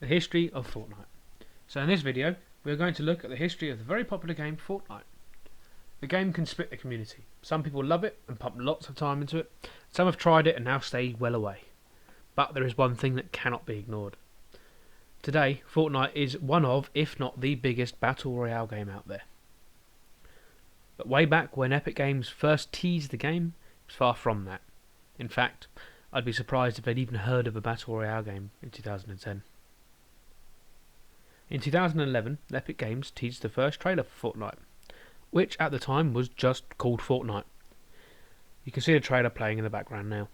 the history of Fortnite. So in this video, we are going to look at the history of the very popular game Fortnite. The game can split the community. Some people love it and pump lots of time into it. Some have tried it and now stay well away. But there is one thing that cannot be ignored. Today, Fortnite is one of, if not the biggest battle royale game out there. But way back when Epic Games first teased the game, it was far from that. In fact, I'd be surprised if they'd even heard of a battle royale game in 2010. In 2011, Epic Games teased the first trailer for Fortnite, which at the time was just called Fortnite. You can see the trailer playing in the background now.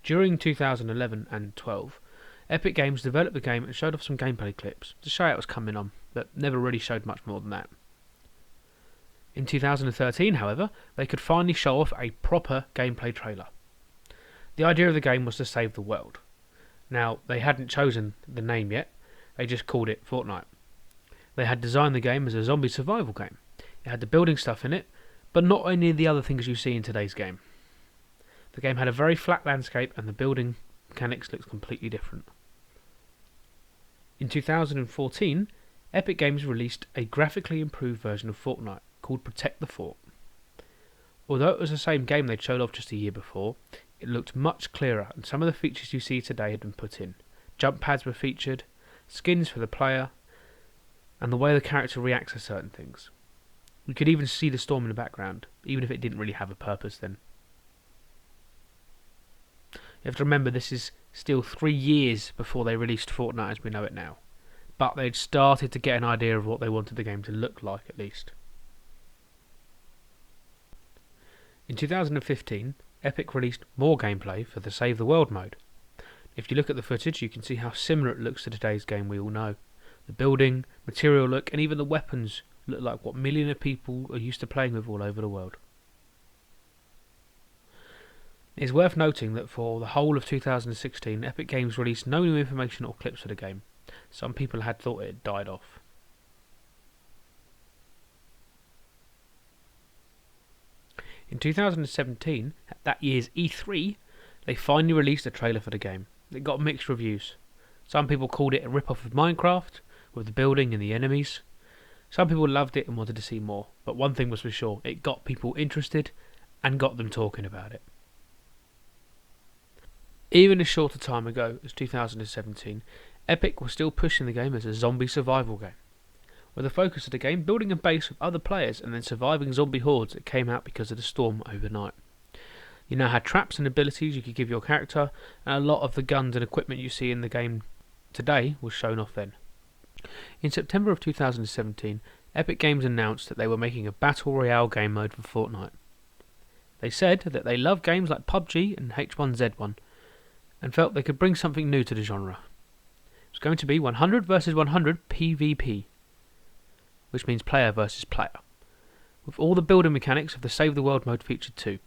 During 2011 and 12, Epic Games developed the game and showed off some gameplay clips to show how it was coming on, but never really showed much more than that. In 2013, however, they could finally show off a proper gameplay trailer. The idea of the game was to save the world. Now, they hadn't chosen the name yet, they just called it Fortnite. They had designed the game as a zombie survival game. It had the building stuff in it, but not any of the other things you see in today's game. The game had a very flat landscape and the building mechanics looked completely different. In 2014, Epic Games released a graphically improved version of Fortnite called Protect the Fort. Although it was the same game they'd showed off just a year before, it looked much clearer and some of the features you see today had been put in. Jump pads were featured, skins for the player, and the way the character reacts to certain things. You could even see the storm in the background, even if it didn't really have a purpose then. You have to remember this is still 3 years before they released Fortnite as we know it now, but they'd started to get an idea of what they wanted the game to look like at least. In 2015, Epic released more gameplay for the Save the World mode. If you look at the footage, you can see how similar it looks to today's game we all know. The building, material look, and even the weapons look like what millions of people are used to playing with all over the world. It is worth noting that for the whole of 2016, Epic Games released no new information or clips for the game. Some people had thought it had died off. In 2017, at that year's E3, they finally released a trailer for the game. It got mixed reviews. Some people called it a rip-off of Minecraft, with the building and the enemies. Some people loved it and wanted to see more, but one thing was for sure, it got people interested and got them talking about it. Even a shorter time ago as 2017, Epic was still pushing the game as a zombie survival game, with the focus of the game building a base with other players and then surviving zombie hordes that came out because of the storm overnight. You now had traps and abilities you could give your character, and a lot of the guns and equipment you see in the game today was shown off then. In September of 2017, Epic Games announced that they were making a Battle Royale game mode for Fortnite. They said that they love games like PUBG and H1Z1, and felt they could bring something new to the genre. It was going to be 100 vs 100 PvP, which means player versus player, with all the building mechanics of the Save the World mode featured too.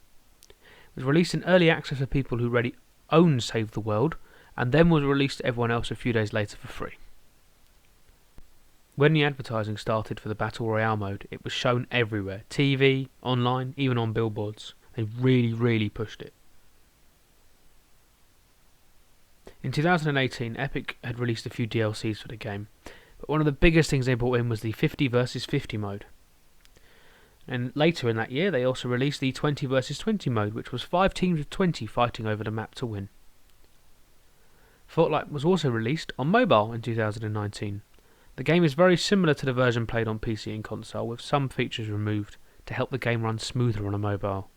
It was released in early access for people who already owned Save the World, and then was released to everyone else a few days later for free. When the advertising started for the Battle Royale mode, it was shown everywhere, TV, online, even on billboards. They really pushed it. In 2018, Epic had released a few DLCs for the game, but one of the biggest things they brought in was the 50 vs 50 mode. And later in that year, they also released the 20 vs 20 mode, which was 5 teams of 20 fighting over the map to win. Fortnite was also released on mobile in 2019. The game is very similar to the version played on PC and console, with some features removed to help the game run smoother on a mobile.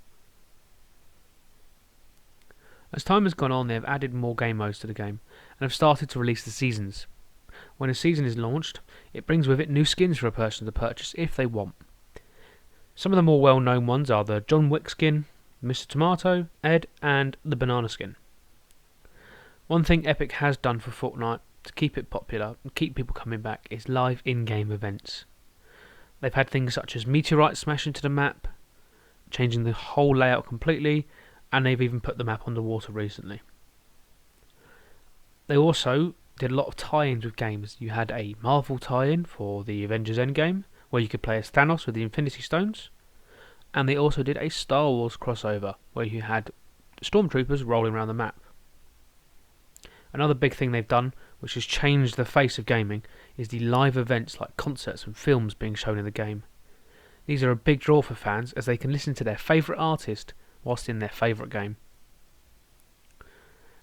As time has gone on, they have added more game modes to the game, and have started to release the seasons. When a season is launched, it brings with it new skins for a person to purchase if they want. Some of the more well-known ones are the John Wick skin, Mr. Tomato, Ed, and the Banana skin. One thing Epic has done for Fortnite to keep it popular and keep people coming back is live in-game events. They've had things such as meteorites smash into the map, changing the whole layout completely, and they've even put the map underwater recently. They also did a lot of tie-ins with games. You had a Marvel tie-in for the Avengers Endgame, where you could play as Thanos with the Infinity Stones, And they also did a Star Wars crossover where you had stormtroopers rolling around the map. Another big thing they've done, which has changed the face of gaming, is the live events like concerts and films being shown in the game. These are a big draw for fans as they can listen to their favourite artist whilst in their favourite game.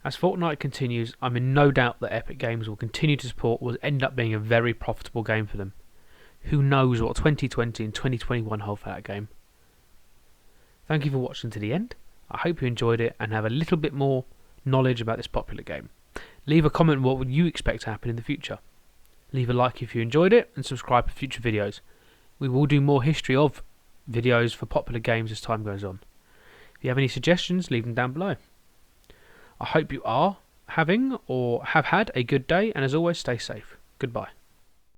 As Fortnite continues, I'm in no doubt that Epic Games will continue to support what will end up being a very profitable game for them. Who knows what 2020 and 2021 hold for that game. Thank you for watching to the end. I hope you enjoyed it and have a little bit more knowledge about this popular game. Leave a comment what would you expect to happen in the future. Leave a like if you enjoyed it and subscribe for future videos. We will do more history of videos for popular games as time goes on. If you have any suggestions, leave them down below. I hope you are having or have had a good day, and as always, stay safe. Goodbye.